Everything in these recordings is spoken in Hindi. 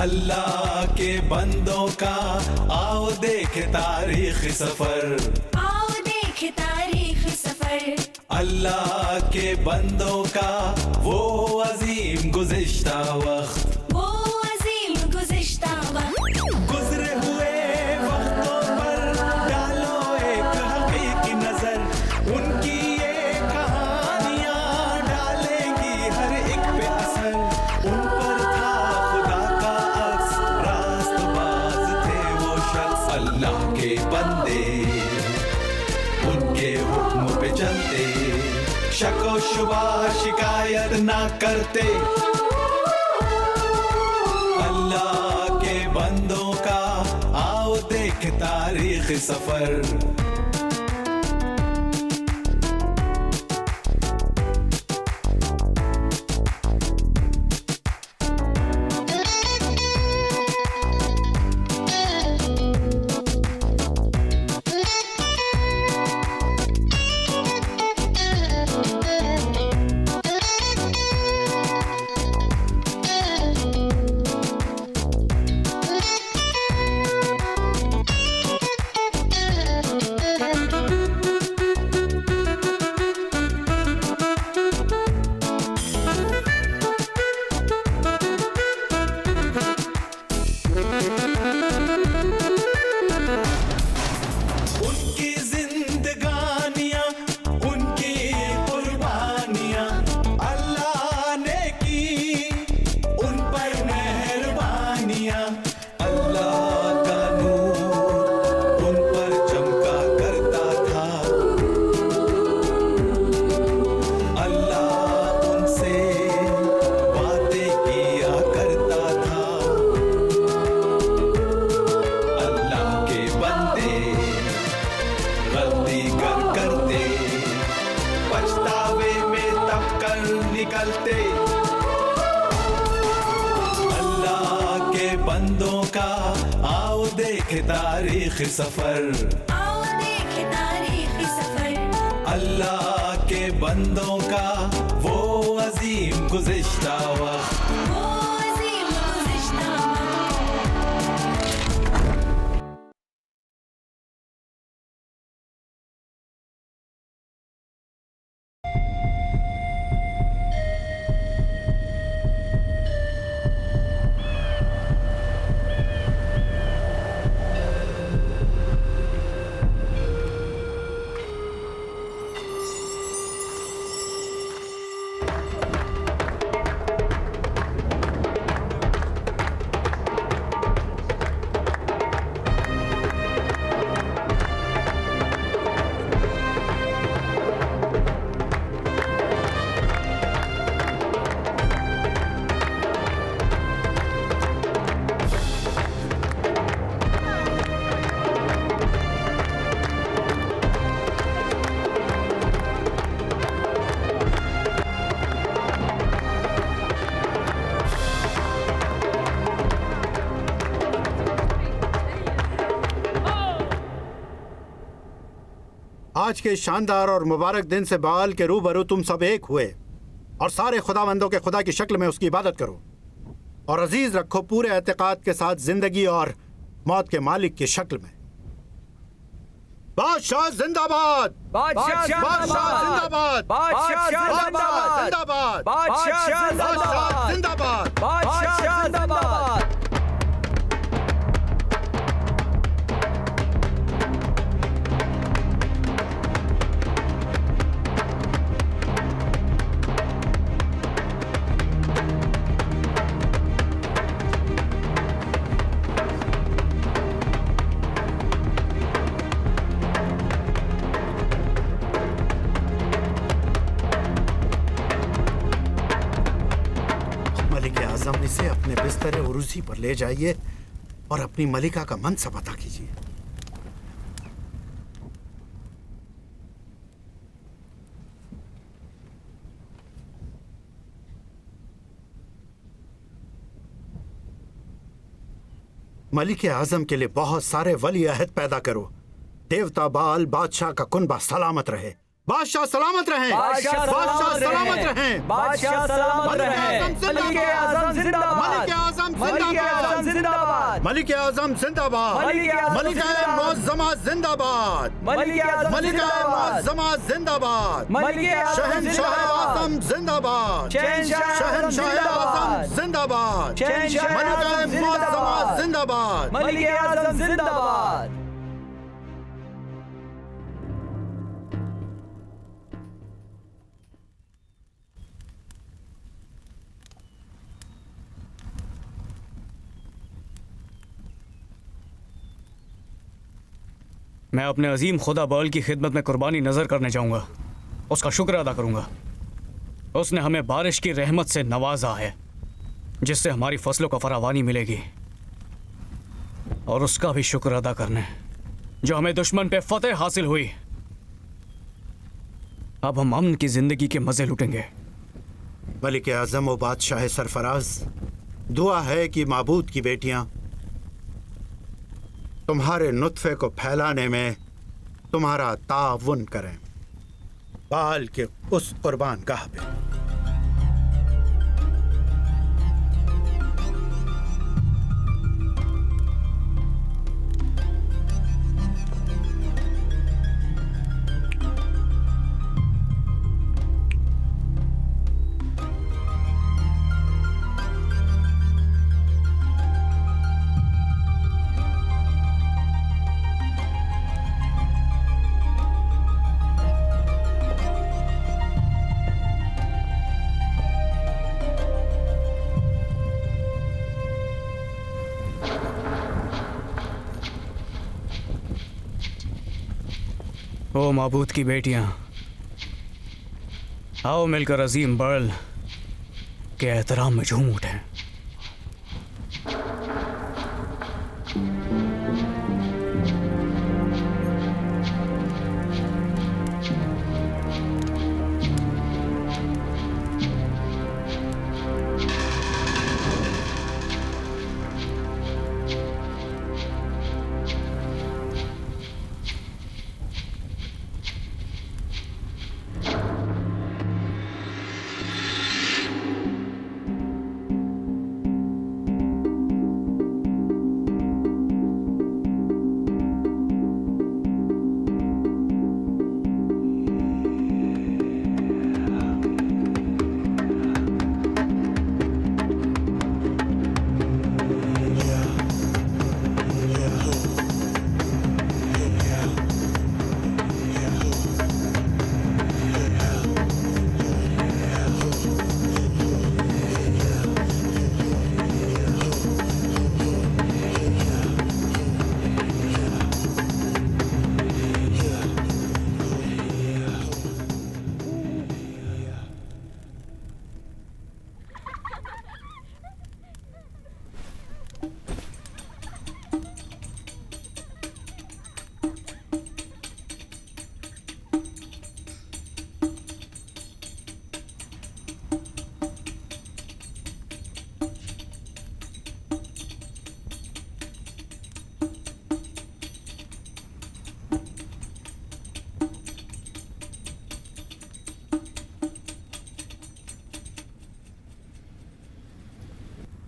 अल्लाह के बंदों का आओ देखे तारीख सफर, आओ देखे तारीख सफर। अल्लाह के बंदों का वो अजीम गुज़िश्ता वक्त, वो अजीम गुज़िश्ता वक्त। गुजरे हुए वक्तों पर डालो एक हकीकी नजर, उनकी ये कहानियां डालेंगी हर एक पे असर। उन पर था खुदा का अक्स, रास्तबाज थे वो शख्स। अल्लाह के बंदे उनके हुक्म पे चलते, शको शुबा शिकायत ना करते। अल्लाह के बंदों का आओ देख तारीख सफर। निकलते। अल्लाह के बंदों का आओ देखे तारीख सफर, आओ देखे तारीख सफर। अल्लाह के बंदों का वो अजीम गुज़िश्ता वक्त, वो अजीम गुज़िश्ता वक्त। आज के शानदार और मुबारक दिन से बाल के रूबरू तुम सब एक हुए और सारे खुदावंदों के खुदा की शक्ल में उसकी इबादत करो और अजीज रखो पूरे एतकाद के साथ जिंदगी और मौत के मालिक की शक्ल में। बादशाह जिंदाबाद, बादशाह जिंदाबाद, बादशाह जिंदाबाद, जिंदाबाद, बादशाह जिंदाबाद, जिंदाबाद। बादशाह जिंदाबाद। इसे अपने बिस्तर उरूसी पर ले जाइए और अपनी मलिका का मनसब अता कीजिए। मलिक आजम के लिए बहुत सारे वली अहद पैदा करो। देवता बाल बादशाह का कुनबा सलामत रहे बादशाह सलामत रहें। बादशाह सलामत रहें। बादशाह सलामत रहें। मलिक आज़म जिंदाबाद। मलिक आज़म मलिक आज़म जिंदाबाद। मलिक आज़म जिंदाबाद। मलिक आज़म मलिक जिंदाबाद। मुअज़्ज़मा जिंदाबाद। मलिक आज़म मलिक जिंदाबाद। मुअज़्ज़मा जिंदाबाद। मलिक आज़म शहंशाह आज़म जिंदाबाद। शहंशाह आज़म जिंदाबाद। मलिक मुअज़्ज़मा जिंदाबाद। मलिक आज़म जिंदाबाद। मैं अपने अजीम खुदा बाल की खिदमत में कुर्बानी नज़र करने जाऊंगा। उसका शुक्र अदा करूंगा। उसने हमें बारिश की रहमत से नवाजा है जिससे हमारी फसलों को फरावानी मिलेगी, और उसका भी शुक्र अदा करने जो हमें दुश्मन पे फतेह हासिल हुई। अब हम अमन की जिंदगी के मजे लूटेंगे। मलिक आज़म व बादशाह सरफराज, दुआ है कि माबूद की बेटियां तुम्हारे नुत्फे को फैलाने में तुम्हारा ताउन करें। बाल के उस कुर्बान गाह पे। ओ माबूद की बेटियां, आओ मिलकर अजीम बर्ल के एहतराम में झूम उठें।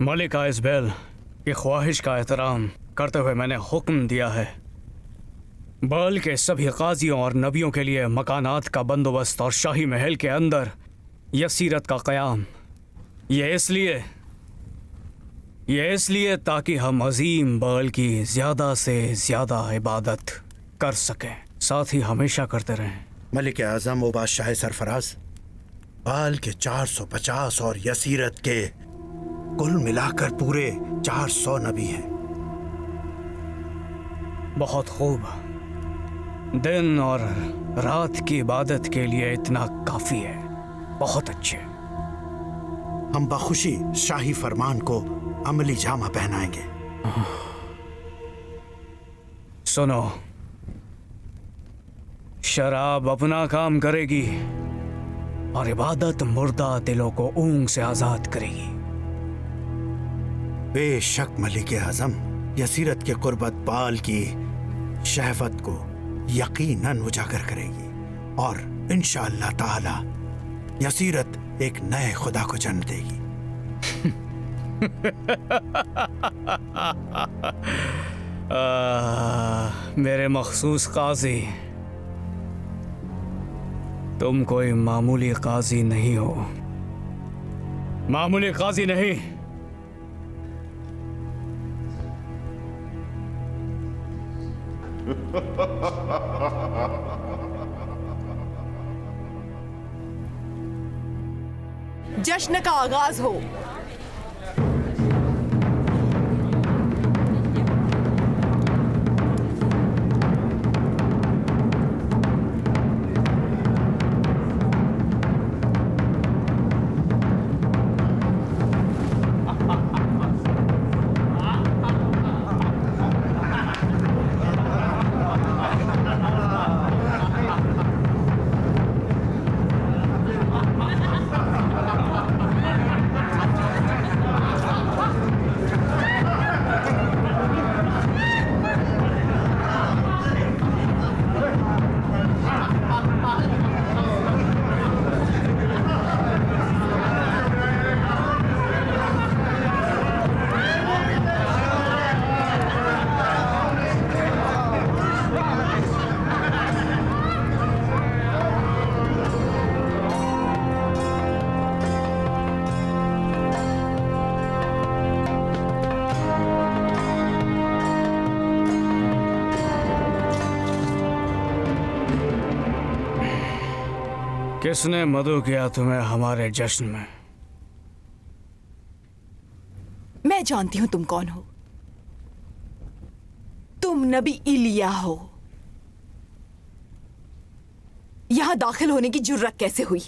मलिक आइज़बेल की ख्वाहिश का एहतराम करते हुए मैंने हुक्म दिया है बाल के सभी काजियों और नबियों के लिए मकानात का बंदोबस्त और शाही महल के अंदर यसीरत का क़याम। ये इसलिए ताकि हम अजीम बाल की ज़्यादा से ज़्यादा इबादत कर सकें, साथ ही हमेशा करते रहें। मलिक आज़म व बादशाह सरफराज, बाल के 450 और यसीरत के कुल मिलाकर पूरे 400 नबी हैं। बहुत खूब। दिन और रात की इबादत के लिए इतना काफी है। बहुत अच्छे। हम बखुशी शाही फरमान को अमली जामा पहनाएंगे। सुनो, शराब अपना काम करेगी और इबादत मुर्दा दिलों को ऊंग से आजाद करेगी। बेशक मलिक आज़म, यसीरत के कुर्बत बाल की शहवत को यकीनन उजागर करेगी और इंशाअल्लाह ताला यह सीरत एक नए खुदा को जन्म देगी। मेरे मखसूस काजी, तुम कोई मामूली काजी नहीं हो, मामूली काजी नहीं। जश्न का आगाज हो। किसने मदु किया तुम्हें हमारे जश्न में? मैं जानती हूं तुम कौन हो। तुम नबी इलिया हो। यहां दाखिल होने की जुर्रत कैसे हुई?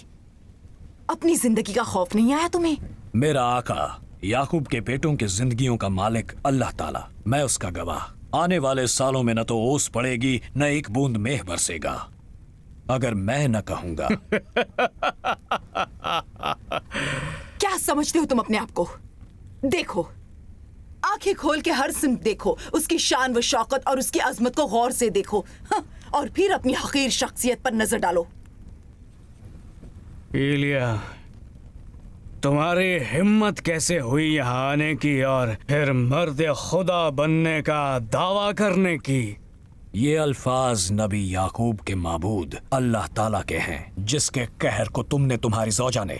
अपनी जिंदगी का खौफ नहीं आया तुम्हें? मेरा आका याकूब के बेटों की जिंदगियों का मालिक अल्लाह ताला, मैं उसका गवाह। आने वाले सालों में न तो ओस पड़ेगी न एक बूंद मेह बरसेगा अगर मैं न कहूंगा। क्या समझते हो तुम अपने आप को? देखो, आंखें खोल के हर सिमत देखो, उसकी शान व शौकत और उसकी अजमत को गौर से देखो, और फिर अपनी हकीर शख्सियत पर नजर डालो। इलिया, तुम्हारी हिम्मत कैसे हुई यहाँ आने की और फिर मर्द खुदा बनने का दावा करने की? ये अल्फाज नबी याकूब के माबूद अल्लाह ताला के हैं, जिसके कहर को तुमने तुम्हारी ज़ौजा ने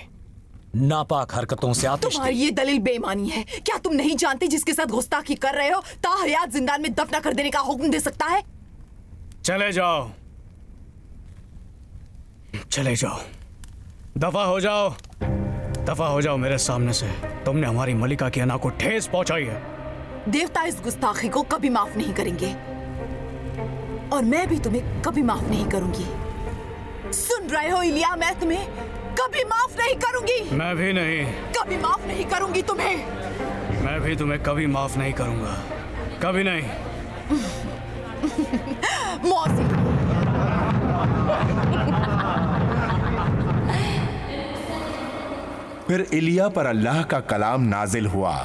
नापाक हरकतों से आतिश तुम्हारी दी। ये दलील बेईमानी है। क्या तुम नहीं जानते जिसके साथ गुस्ताखी कर रहे हो ताहयात जिंदान में दफना कर देने का हुक्म दे सकता है? चले जाओ, चले जाओ, दफा हो जाओ, दफा हो जाओ मेरे सामने से। तुमने हमारी मलिका की अना को ठेस पहुंचाई है। देवता इस गुस्ताखी को कभी माफ नहीं करेंगे और मैं भी तुम्हें कभी माफ नहीं करूंगी। सुन रहे हो इलिया, मैं तुम्हें कभी माफ नहीं करूंगी। मैं भी नहीं, कभी माफ नहीं करूंगी तुम्हें। मैं भी तुम्हें कभी माफ नहीं करूंगा, कभी नहीं। मौसी, फिर इलिया पर अल्लाह का कलाम नाजिल हुआ,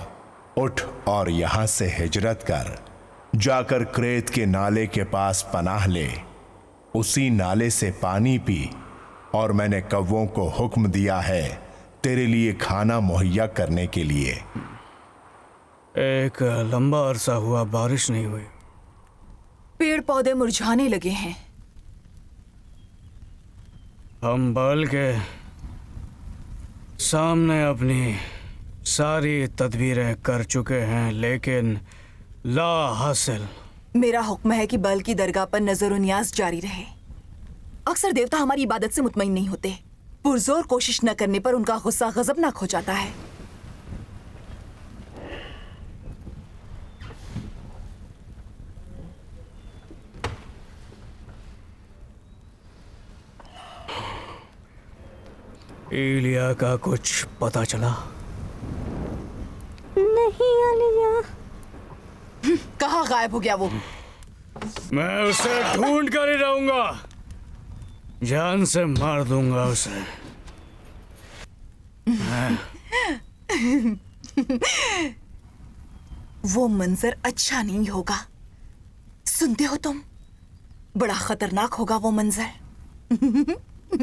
उठ और यहां से हिजरत कर, जाकर क्रेत के नाले के पास पनाह ले। उसी नाले से पानी पी, और मैंने कव्वों को हुक्म दिया है तेरे लिए खाना मुहैया करने के लिए। एक लंबा अरसा हुआ बारिश नहीं हुई। पेड़ पौधे मुरझाने लगे हैं। हम बाल के सामने अपनी सारी तदबीरें कर चुके हैं, लेकिन ला हासिल। मेरा हुक्म है कि बल की दरगाह पर नजर और नियाज जारी रहे। अक्सर देवता हमारी इबादत से मुतमईन नहीं होते। पुरजोर कोशिश न करने पर उनका गुस्सा गजबनाक हो जाता है। इलिया का कुछ पता चला? नहीं अलिया। कहाँ गायब हो गया वो? मैं उसे ढूंढ कर ही रहूंगा, जान से मार दूंगा उसे। वो मंजर अच्छा नहीं होगा। सुनते हो तुम? बड़ा खतरनाक होगा वो मंजर। फिर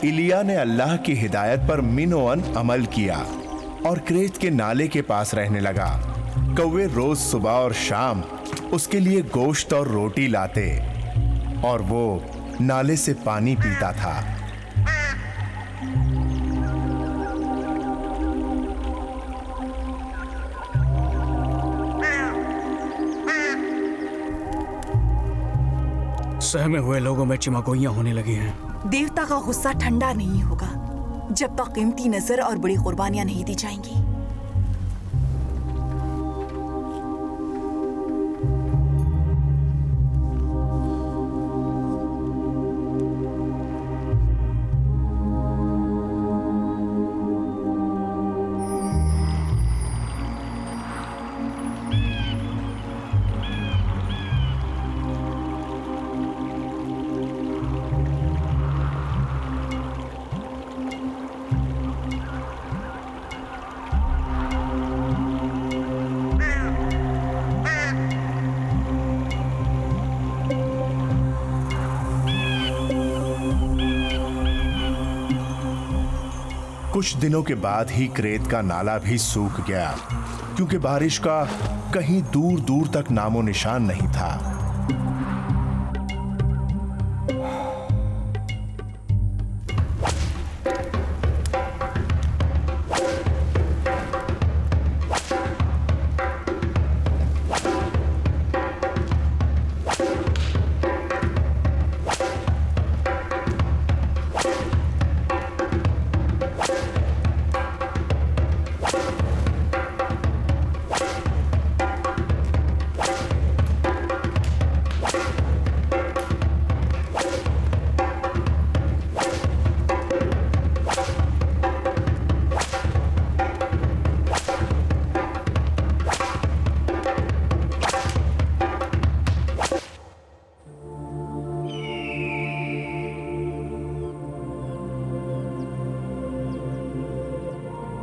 इलिया ने अल्लाह की हिदायत पर मिनोअन अमल किया और क्रेत के नाले के पास रहने लगा। कौवे रोज सुबह और शाम उसके लिए गोश्त और रोटी लाते और वो नाले से पानी पीता था। सहमे हुए लोगों में चिमागोइयां होने लगी हैं। देवता का गुस्सा ठंडा नहीं होगा जब तक कीमती नजर और बड़ी कुर्बानियां नहीं दी जाएंगी। कुछ दिनों के बाद ही क्रेत का नाला भी सूख गया क्योंकि बारिश का कहीं दूर दूर तक नामो निशान नहीं था।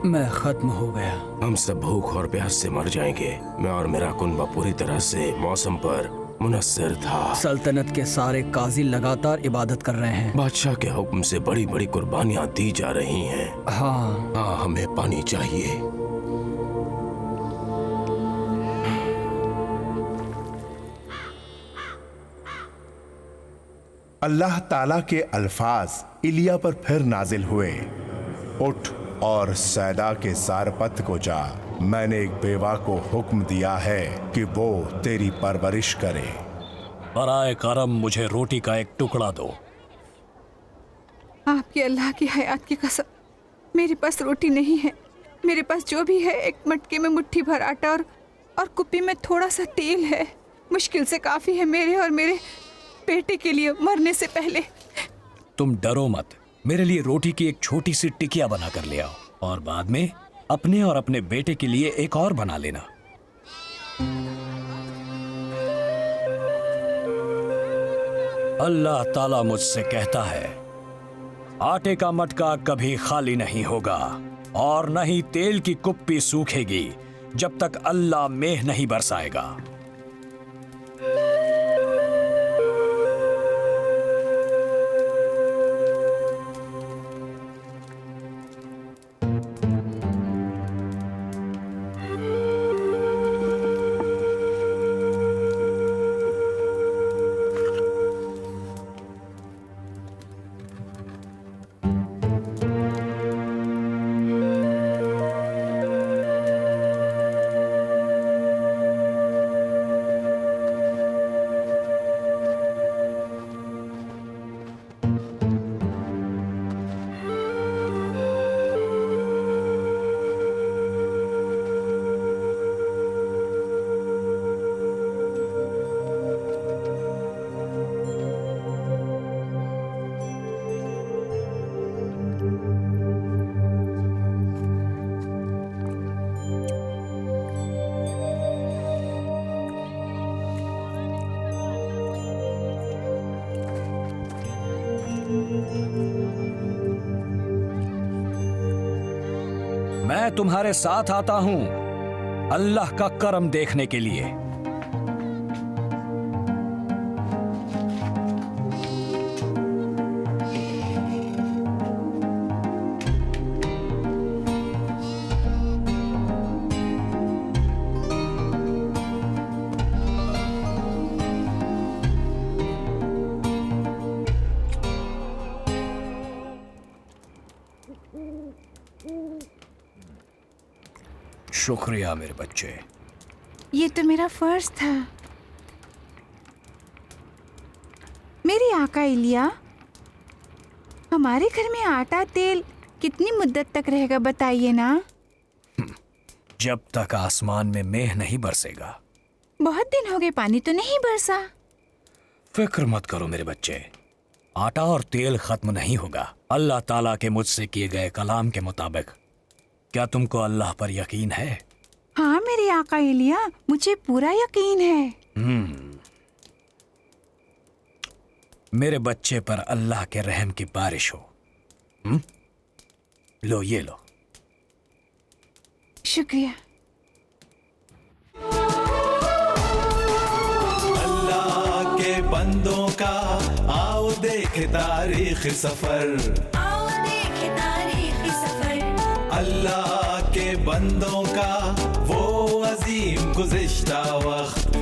मैं खत्म हो गया। हम सब भूख और प्यास से मर जाएंगे। मैं और मेरा कुनबा पूरी तरह से मौसम पर मुनस्सिर था। सल्तनत के सारे काजी लगातार इबादत कर रहे हैं। बादशाह के हुक्म से बड़ी बड़ी कुर्बानियां दी जा रही हैं। हाँ, हमें पानी चाहिए। अल्लाह ताला के अल्फाज इलिया पर फिर नाजिल हुए, उठ और सैदा के सारपत को जा। मैंने एक बेवा को हुक्म दिया है कि वो तेरी परवरिश करे। बराए करम मुझे रोटी का एक टुकड़ा दो। आपकी अल्लाह की हयात की कसम, मेरे पास रोटी नहीं है। मेरे पास जो भी है एक मटके में मुट्ठी भर आटा और कुप्पी में थोड़ा सा तेल है। मुश्किल से काफी है मेरे और मेरे बेटे के लिए मरने से पहले। तुम डरो मत, मेरे लिए रोटी की एक छोटी सी टिकिया बना कर ले आओ और बाद में अपने और अपने बेटे के लिए एक और बना लेना। अल्लाह ताला मुझसे कहता है, आटे का मटका कभी खाली नहीं होगा और न ही तेल की कुप्पी सूखेगी जब तक अल्लाह मेह नहीं बरसाएगा। मैं तुम्हारे साथ आता हूं अल्लाह का करम देखने के लिए। शुक्रिया मेरे बच्चे। ये तो मेरा फर्ज था। मेरे आका इलिया, हमारे घर में आटा तेल कितनी मुद्दत तक रहेगा बताइए ना। जब तक आसमान में मेघ नहीं बरसेगा। बहुत दिन हो गए पानी तो नहीं बरसा। फिक्र मत करो मेरे बच्चे, आटा और तेल खत्म नहीं होगा। अल्लाह ताला के मुझसे किए गए कलाम के मुताबिक। क्या तुमको अल्लाह पर यकीन है? हाँ मेरे आका इलिया, मुझे पूरा यकीन है। मेरे बच्चे पर अल्लाह के रहम की बारिश हो। लो ये लो। शुक्रिया। अल्लाह के बंदों का आओ देखे तारीख सफर, आओ देखे तारीखी सफर। अल्लाह के बंदों का वो अजीम गुज़िश्ता वक्त,